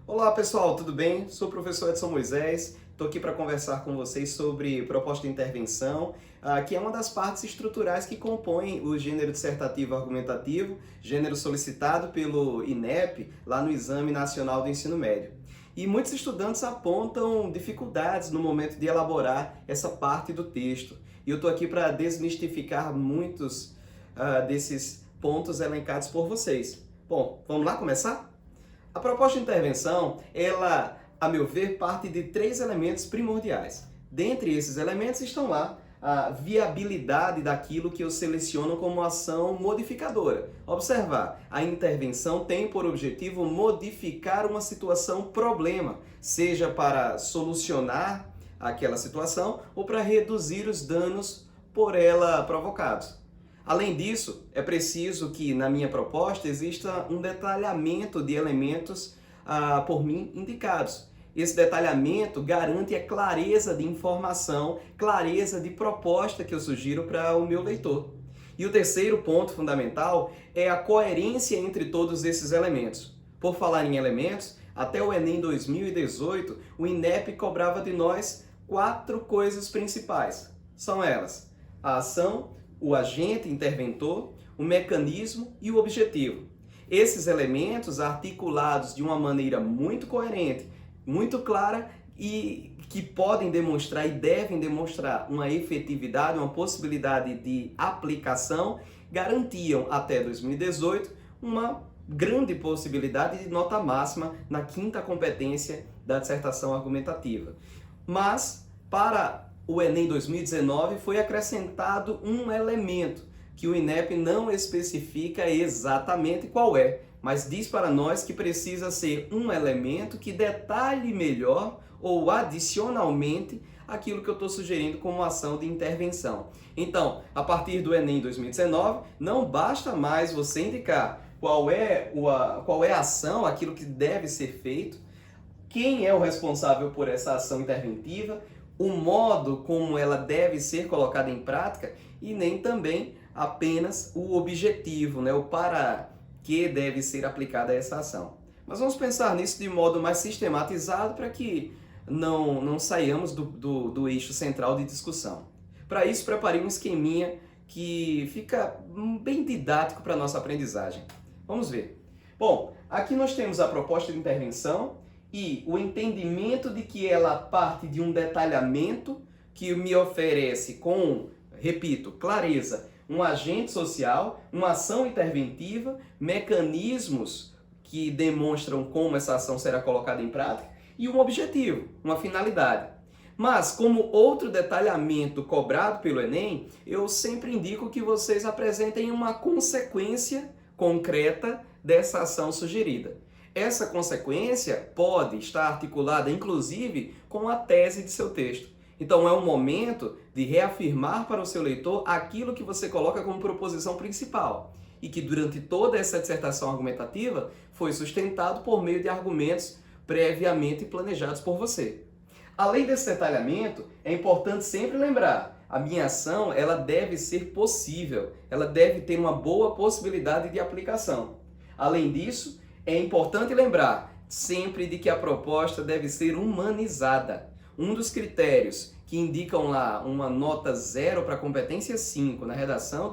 Olá pessoal, tudo bem? Sou o professor Edson Moisés, estou aqui para conversar com vocês sobre proposta de intervenção, que é uma das partes estruturais que compõem o gênero dissertativo argumentativo, gênero solicitado pelo INEP lá no Exame Nacional do Ensino Médio. E muitos estudantes apontam dificuldades no momento de elaborar essa parte do texto. E eu estou aqui para desmistificar muitos desses pontos elencados por vocês. Bom, vamos lá começar? A proposta de intervenção, ela, a meu ver, parte de três elementos primordiais. Dentre esses elementos estão lá a viabilidade daquilo que eu seleciono como ação modificadora. Observar, a intervenção tem por objetivo modificar uma situação problema, seja para solucionar aquela situação ou para reduzir os danos por ela provocados. Além disso, é preciso que na minha proposta exista um detalhamento de elementos por mim indicados. Esse detalhamento garante a clareza de informação, clareza de proposta que eu sugiro para o meu leitor. E o terceiro ponto fundamental é a coerência entre todos esses elementos. Por falar em elementos, até o Enem 2018, o INEP cobrava de nós 4 coisas principais. São elas: a ação, o agente interventor, o mecanismo e o objetivo. Esses elementos articulados de uma maneira muito coerente, muito clara e que podem demonstrar e devem demonstrar uma efetividade, uma possibilidade de aplicação, garantiam até 2018 uma grande possibilidade de nota máxima na 5ª competência da dissertação argumentativa. Mas, para o Enem 2019 foi acrescentado um elemento que o INEP não especifica exatamente qual é, mas diz para nós que precisa ser um elemento que detalhe melhor ou adicionalmente aquilo que eu estou sugerindo como ação de intervenção. Então, a partir do Enem 2019, não basta mais você indicar qual é a ação, aquilo que deve ser feito, quem é o responsável por essa ação interventiva, o modo como ela deve ser colocada em prática e nem também apenas o objetivo, o para que deve ser aplicada essa ação. Mas vamos pensar nisso de modo mais sistematizado para que não saiamos do eixo central de discussão. Para isso, preparei um esqueminha que fica bem didático para a nossa aprendizagem. Vamos ver. Bom, aqui nós temos a proposta de intervenção e o entendimento de que ela parte de um detalhamento que me oferece com, repito, clareza, um agente social, uma ação interventiva, mecanismos que demonstram como essa ação será colocada em prática e um objetivo, uma finalidade. Mas, como outro detalhamento cobrado pelo Enem, eu sempre indico que vocês apresentem uma consequência concreta dessa ação sugerida. Essa consequência pode estar articulada, inclusive, com a tese de seu texto. Então, é um momento de reafirmar para o seu leitor aquilo que você coloca como proposição principal e que, durante toda essa dissertação argumentativa, foi sustentado por meio de argumentos previamente planejados por você. Além desse detalhamento, é importante sempre lembrar, a minha ação ela deve ser possível, ela deve ter uma boa possibilidade de aplicação. Além disso, é importante lembrar sempre de que a proposta deve ser humanizada. Um dos critérios que indicam lá uma nota 0 para competência 5 na redação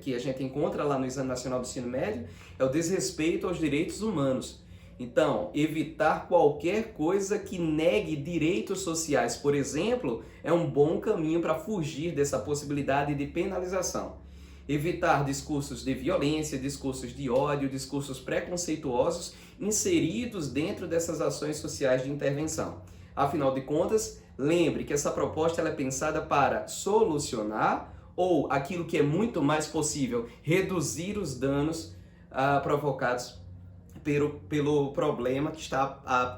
que a gente encontra lá no Exame Nacional do Ensino Médio é o desrespeito aos direitos humanos. Então, evitar qualquer coisa que negue direitos sociais, por exemplo, é um bom caminho para fugir dessa possibilidade de penalização. Evitar discursos de violência, discursos de ódio, discursos preconceituosos inseridos dentro dessas ações sociais de intervenção. Afinal de contas, lembre que essa proposta ela é pensada para solucionar ou, aquilo que é muito mais possível, reduzir os danos provocados pelo problema que está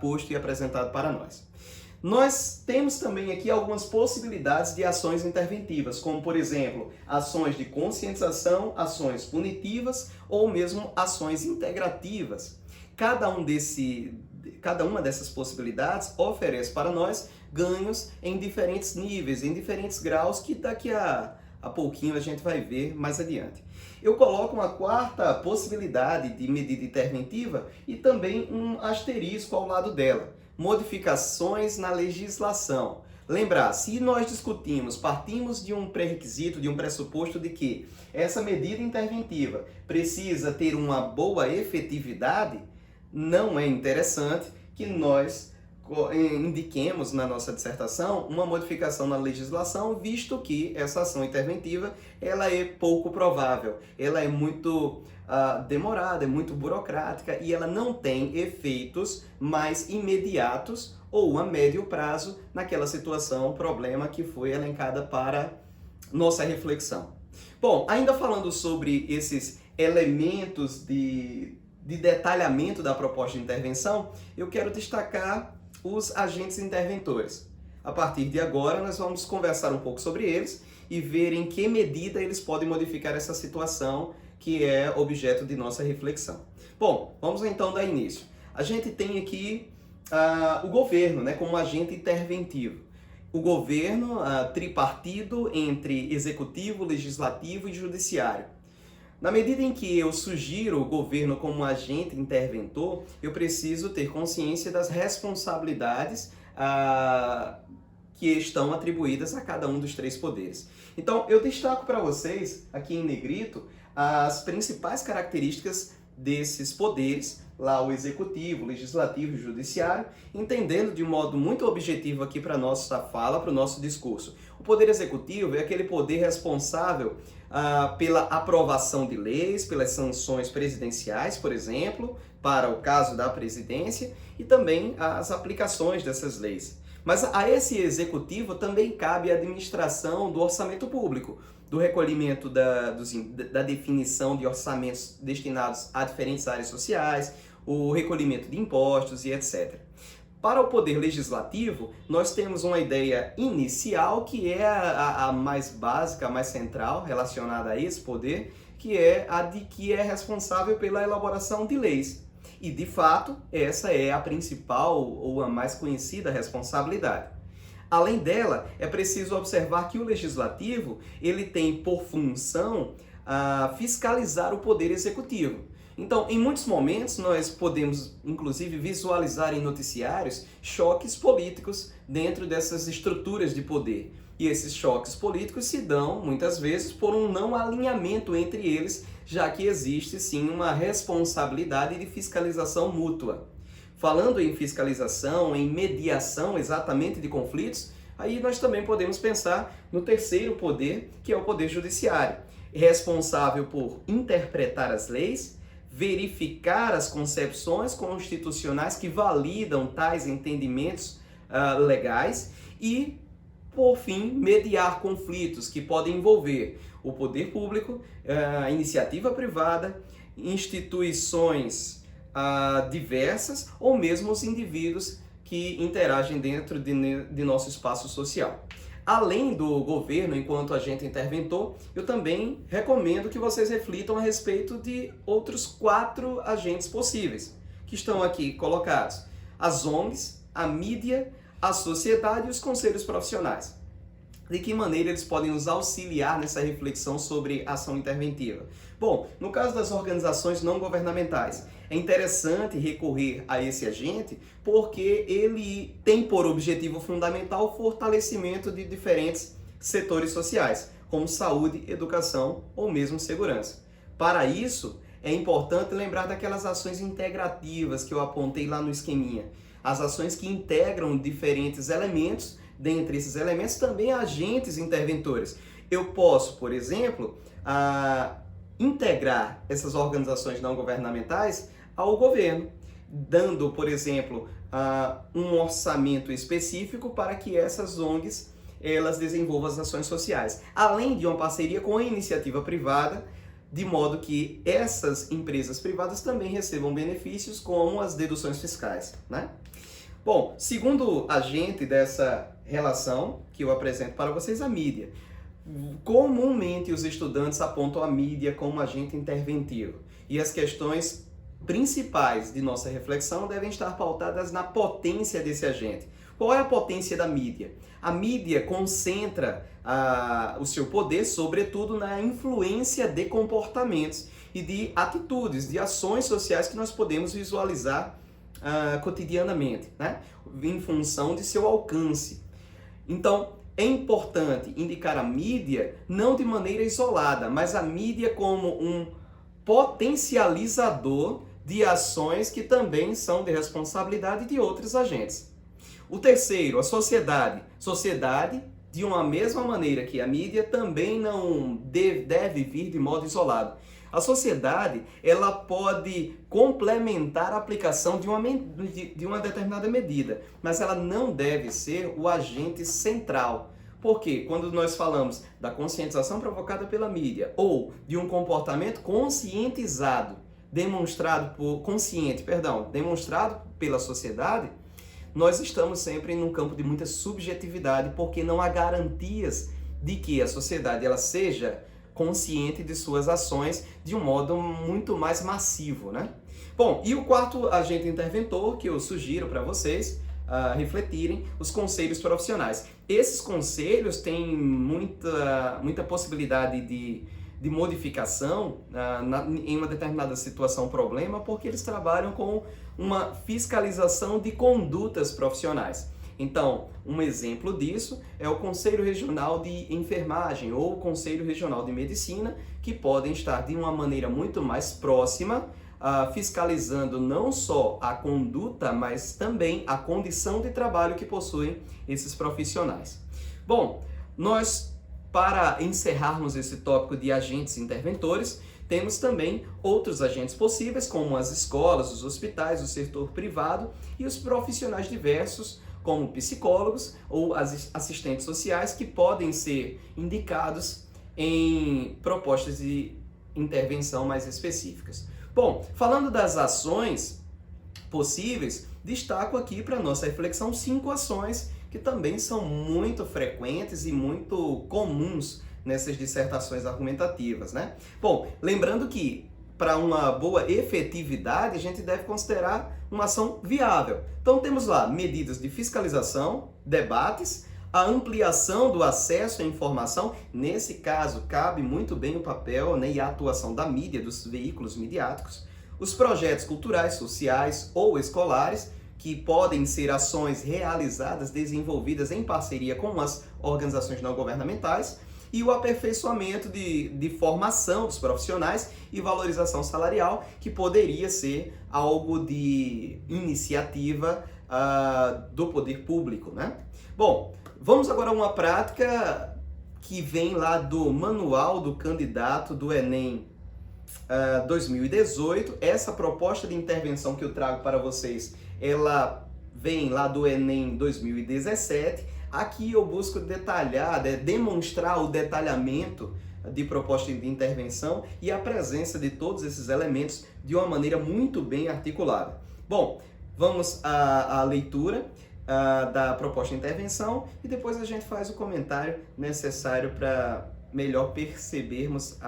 posto e apresentado para nós. Nós temos também aqui algumas possibilidades de ações interventivas, como, por exemplo, ações de conscientização, ações punitivas ou mesmo ações integrativas. Cada uma dessas possibilidades oferece para nós ganhos em diferentes níveis, em diferentes graus, que daqui a pouquinho a gente vai ver mais adiante. Eu coloco uma quarta possibilidade de medida interventiva e também um asterisco ao lado dela: modificações na legislação. Lembrar, se nós discutimos, partimos de um pré-requisito, de um pressuposto de que essa medida interventiva precisa ter uma boa efetividade, não é interessante que nós indiquemos na nossa dissertação uma modificação na legislação, visto que essa ação interventiva ela é pouco provável, ela é muito demorada, é muito burocrática e ela não tem efeitos mais imediatos ou a médio prazo naquela situação, problema que foi elencada para nossa reflexão. Bom, ainda falando sobre esses elementos de detalhamento da proposta de intervenção, eu quero destacar os agentes interventores. A partir de agora, nós vamos conversar um pouco sobre eles e ver em que medida eles podem modificar essa situação que é objeto de nossa reflexão. Bom, vamos então dar início. A gente tem aqui o governo, né, como agente interventivo. O governo tripartido entre executivo, legislativo e judiciário. Na medida em que eu sugiro o governo como agente interventor, eu preciso ter consciência das responsabilidades que estão atribuídas a cada um dos três poderes. Então, eu destaco para vocês, aqui em negrito, as principais características desses poderes, lá o executivo, o legislativo e o judiciário, entendendo de modo muito objetivo aqui para a nossa fala, para o nosso discurso. O poder executivo é aquele poder responsável pela aprovação de leis, pelas sanções presidenciais, por exemplo, para o caso da presidência, e também as aplicações dessas leis. Mas a esse executivo também cabe a administração do orçamento público, do recolhimento da definição de orçamentos destinados a diferentes áreas sociais, o recolhimento de impostos e etc. Para o poder legislativo, nós temos uma ideia inicial que é a mais básica, a mais central relacionada a esse poder, que é a de que é responsável pela elaboração de leis. E, de fato, essa é a principal ou a mais conhecida responsabilidade. Além dela, é preciso observar que o legislativo ele tem por função fiscalizar o poder executivo. Então, em muitos momentos, nós podemos, inclusive, visualizar em noticiários choques políticos dentro dessas estruturas de poder. E esses choques políticos se dão, muitas vezes, por um não alinhamento entre eles, já que existe, sim, uma responsabilidade de fiscalização mútua. Falando em fiscalização, em mediação exatamente de conflitos, aí nós também podemos pensar no terceiro poder, que é o poder judiciário, responsável por interpretar as leis, verificar as concepções constitucionais que validam tais entendimentos legais e, por fim, mediar conflitos que podem envolver o poder público, a iniciativa privada, instituições diversas ou mesmo os indivíduos que interagem dentro de nosso espaço social. Além do governo enquanto agente interventor, eu também recomendo que vocês reflitam a respeito de outros 4 agentes possíveis, que estão aqui colocados: as ONGs, a mídia, a sociedade e os conselhos profissionais. De que maneira eles podem nos auxiliar nessa reflexão sobre ação interventiva? Bom, no caso das organizações não governamentais, é interessante recorrer a esse agente porque ele tem por objetivo fundamental o fortalecimento de diferentes setores sociais, como saúde, educação ou mesmo segurança. Para isso, é importante lembrar daquelas ações integrativas que eu apontei lá no esqueminha. As ações que integram diferentes elementos, dentre esses elementos também agentes interventores. Eu posso, por exemplo, integrar essas organizações não governamentais ao governo, dando, por exemplo, um orçamento específico para que essas ONGs elas desenvolvam as ações sociais, além de uma parceria com a iniciativa privada, de modo que essas empresas privadas também recebam benefícios como as deduções fiscais, né? Bom, segundo agente dessa relação que eu apresento para vocês, a mídia. Comumente os estudantes apontam a mídia como agente interventivo e as questões principais de nossa reflexão devem estar pautadas na potência desse agente. Qual é a potência da mídia? A mídia concentra o seu poder, sobretudo, na influência de comportamentos e de atitudes, de ações sociais que nós podemos visualizar cotidianamente, né? Em função de seu alcance. Então, é importante indicar a mídia não de maneira isolada, mas a mídia como um potencializador de ações que também são de responsabilidade de outros agentes. O terceiro, a sociedade. Sociedade, de uma mesma maneira que a mídia, também não deve vir de modo isolado. A sociedade, ela pode complementar a aplicação de uma determinada medida, mas ela não deve ser o agente central. Porque quando nós falamos da conscientização provocada pela mídia ou de um comportamento conscientizado, demonstrado pela sociedade, nós estamos sempre num campo de muita subjetividade, porque não há garantias de que a sociedade ela seja consciente de suas ações de um modo muito mais massivo, né? Bom, e o quarto agente interventor que eu sugiro para vocês refletirem, os conselhos profissionais. Esses conselhos têm muita possibilidade de modificação em uma determinada situação, problema, porque eles trabalham com uma fiscalização de condutas profissionais. Então, um exemplo disso é o Conselho Regional de Enfermagem ou o Conselho Regional de Medicina, que podem estar de uma maneira muito mais próxima, fiscalizando não só a conduta, mas também a condição de trabalho que possuem esses profissionais. Bom, nós, para encerrarmos esse tópico de agentes interventores, temos também outros agentes possíveis, como as escolas, os hospitais, o setor privado e os profissionais diversos, como psicólogos ou assistentes sociais, que podem ser indicados em propostas de intervenção mais específicas. Bom, falando das ações possíveis, destaco aqui para nossa reflexão 5 ações que também são muito frequentes e muito comuns nessas dissertações argumentativas, né? Bom, lembrando que para uma boa efetividade, a gente deve considerar uma ação viável. Então temos lá medidas de fiscalização, debates, a ampliação do acesso à informação. Nesse caso, cabe muito bem o papel, né, e a atuação da mídia, dos veículos midiáticos, os projetos culturais, sociais ou escolares, que podem ser ações realizadas, desenvolvidas em parceria com as organizações não governamentais, e o aperfeiçoamento de formação dos profissionais e valorização salarial, que poderia ser algo de iniciativa do poder público, né? Bom, vamos agora a uma prática que vem lá do Manual do Candidato do Enem 2018. Essa proposta de intervenção que eu trago para vocês, ela vem lá do Enem 2017. Aqui eu busco detalhar, demonstrar o detalhamento de proposta de intervenção e a presença de todos esses elementos de uma maneira muito bem articulada. Bom, vamos à leitura da proposta de intervenção e depois a gente faz o comentário necessário para melhor percebermos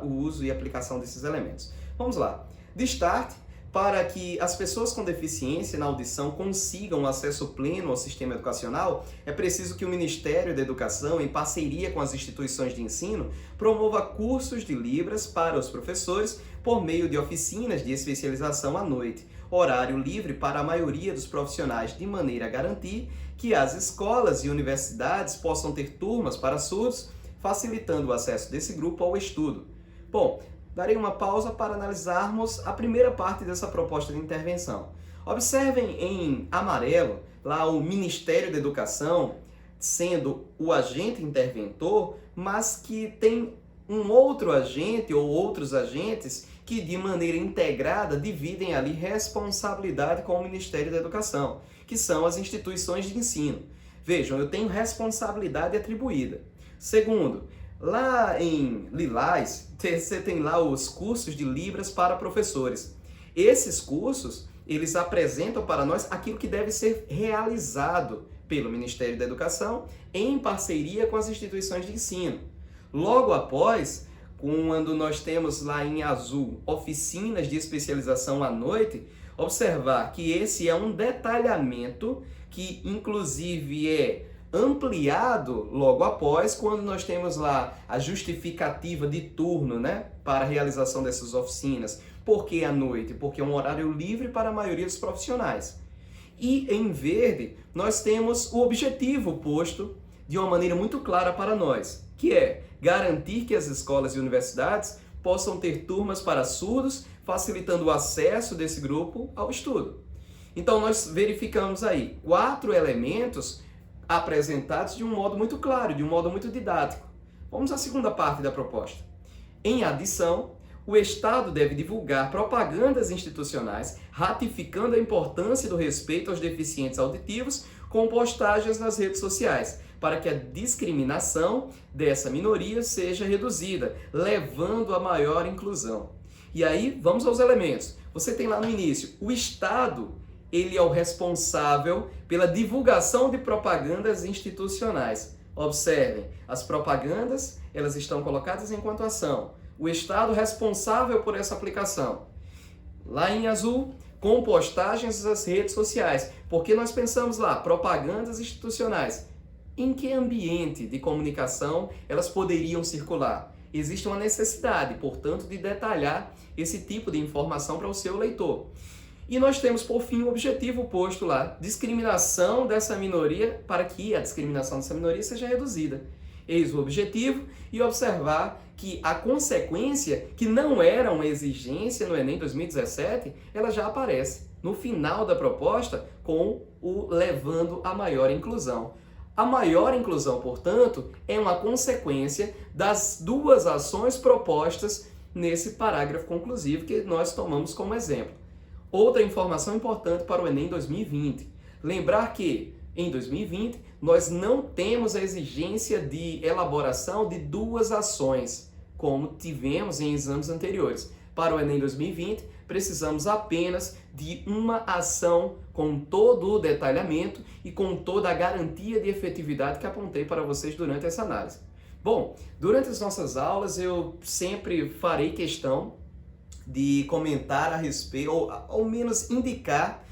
o uso e aplicação desses elementos. Vamos lá. De start, para que as pessoas com deficiência na audição consigam acesso pleno ao sistema educacional, é preciso que o Ministério da Educação, em parceria com as instituições de ensino, promova cursos de Libras para os professores por meio de oficinas de especialização à noite, horário livre para a maioria dos profissionais, de maneira a garantir que as escolas e universidades possam ter turmas para surdos, facilitando o acesso desse grupo ao estudo. Bom, darei uma pausa para analisarmos a primeira parte dessa proposta de intervenção. Observem em amarelo lá o Ministério da Educação sendo o agente interventor, mas que tem um outro agente ou outros agentes que de maneira integrada dividem ali responsabilidade com o Ministério da Educação, que são as instituições de ensino. Vejam, eu tenho responsabilidade atribuída. Segundo, lá em lilás, você tem lá os cursos de Libras para professores. Esses cursos, eles apresentam para nós aquilo que deve ser realizado pelo Ministério da Educação em parceria com as instituições de ensino. Logo após, quando nós temos lá em azul oficinas de especialização à noite, observar que esse é um detalhamento que inclusive é ampliado logo após, quando nós temos lá a justificativa de turno, né, para a realização dessas oficinas. Por que à noite? Porque é um horário livre para a maioria dos profissionais. E em verde, nós temos o objetivo posto de uma maneira muito clara para nós, que é garantir que as escolas e universidades possam ter turmas para surdos, facilitando o acesso desse grupo ao estudo. Então nós verificamos aí 4 elementos apresentados de um modo muito claro, de um modo muito didático. Vamos à segunda parte da proposta. Em adição, o Estado deve divulgar propagandas institucionais ratificando a importância do respeito aos deficientes auditivos com postagens nas redes sociais, para que a discriminação dessa minoria seja reduzida, levando a maior inclusão. E aí, vamos aos elementos. Você tem lá no início, o Estado, ele é o responsável pela divulgação de propagandas institucionais. Observem, as propagandas, elas estão colocadas enquanto ação. O Estado responsável por essa aplicação. Lá em azul, com postagens nas redes sociais. Porque nós pensamos lá, propagandas institucionais. Em que ambiente de comunicação elas poderiam circular? Existe uma necessidade, portanto, de detalhar esse tipo de informação para o seu leitor. E nós temos, por fim, o objetivo posto lá, discriminação dessa minoria, para que a discriminação dessa minoria seja reduzida. Eis o objetivo, e observar que a consequência, que não era uma exigência no Enem 2017, ela já aparece no final da proposta com o levando a maior inclusão. A maior inclusão, portanto, é uma consequência das 2 ações propostas nesse parágrafo conclusivo que nós tomamos como exemplo. Outra informação importante para o Enem 2020. Lembrar que, em 2020, nós não temos a exigência de elaboração de 2 ações, como tivemos em exames anteriores. Para o Enem 2020, precisamos apenas de uma ação com todo o detalhamento e com toda a garantia de efetividade que apontei para vocês durante essa análise. Bom, durante as nossas aulas eu sempre farei questão de comentar a respeito, ou ao menos indicar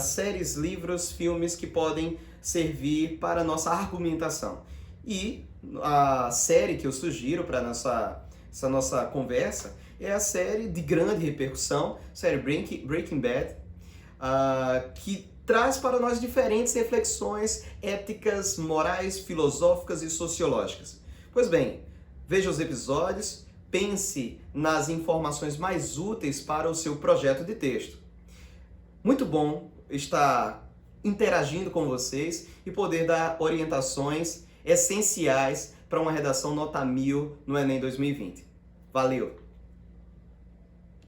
séries, livros, filmes que podem servir para a nossa argumentação. E a série que eu sugiro para essa nossa conversa é a série de grande repercussão, série Breaking Bad, que traz para nós diferentes reflexões éticas, morais, filosóficas e sociológicas. Pois bem, veja os episódios, pense nas informações mais úteis para o seu projeto de texto. Muito bom estar interagindo com vocês e poder dar orientações essenciais para uma redação nota 1000 no Enem 2020. Valeu!